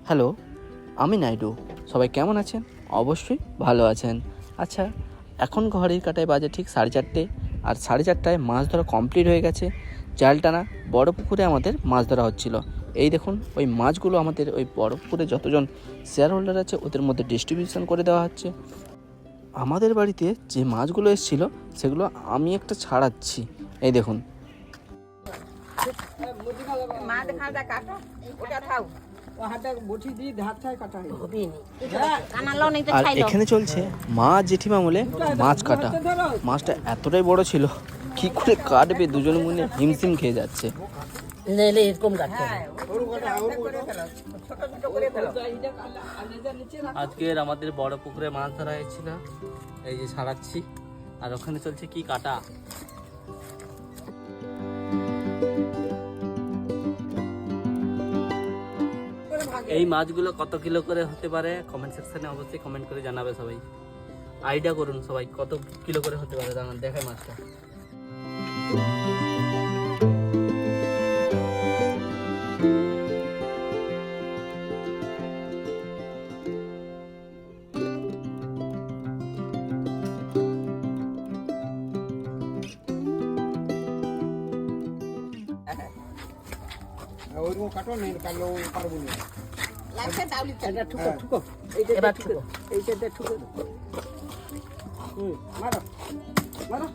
Hello, আমি নাইডু। সবাই কেমন আছেন? অবশ্যই ভালো আছেন। আচ্ছা, এখন ঘড়ির কাঁটায় বাজে ঠিক 4:30, আর 4:30টায় মাছ ধরা কমপ্লিট হয়ে গেছে। জাল টানা বড় পুকুরে আমাদের মাছ ধরা হচ্ছিল। এই দেখুন, ওই মাছগুলো আমাদের ওই বড় পুকুরে যতজন শেয়ার হোল্ডার আছে ওদের মধ্যে ডিস্ট্রিবিউশন করে দেওয়া হচ্ছে। আমাদের বাড়িতে যে মাছগুলো এসেছিল সেগুলো আমি একটা ছাড়াচ্ছি। এই দেখুন, আর এখানে চলছে মা জেঠিমা বলে মাছ কাটা। মাছটা এতটাই বড় ছিল, কি করে কাটবে দুজন মনে হিমশিম খেয়ে যাচ্ছে। আজকের আমাদের বড় পুকুরে মাছ ধরা হয়েছিল, এই যে ছাড়াচ্ছি। আর ওখানে চলছে কি কাটা। এই মাছগুলো কত কিলো করে হতে পারে কমেন্ট সেকশনে অবশ্যই কমেন্ট করে জানাবে। সবাই আইডিয়া করুন, সবাই কত কিলো করে হতে পারে। দাঁড়ান দেখাই মাছটা। ওইরকম কাটো নেই, কাটলেও পারবো না। লাগছে ডাউলি এটা ঠুকো ঠুকো, এইটা ঠুকো, এইটা ঠুকো। মারো মারো।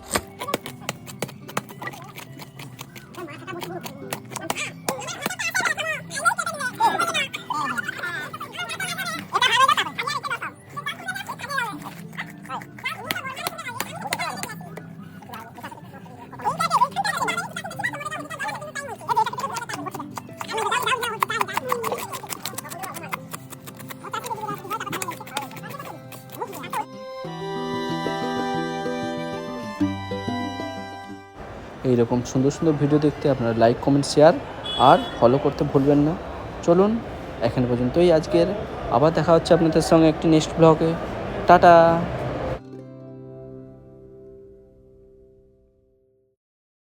এইরকম সুন্দর সুন্দর ভিডিও দেখতে আপনারা লাইক, কমেন্ট, শেয়ার আর ফলো করতে ভুলবেন না। চলুন, এখানে পর্যন্তই আজকের। আবার দেখা হচ্ছে আপনাদের সঙ্গে একটি নেক্সট ব্লগে। টাটা।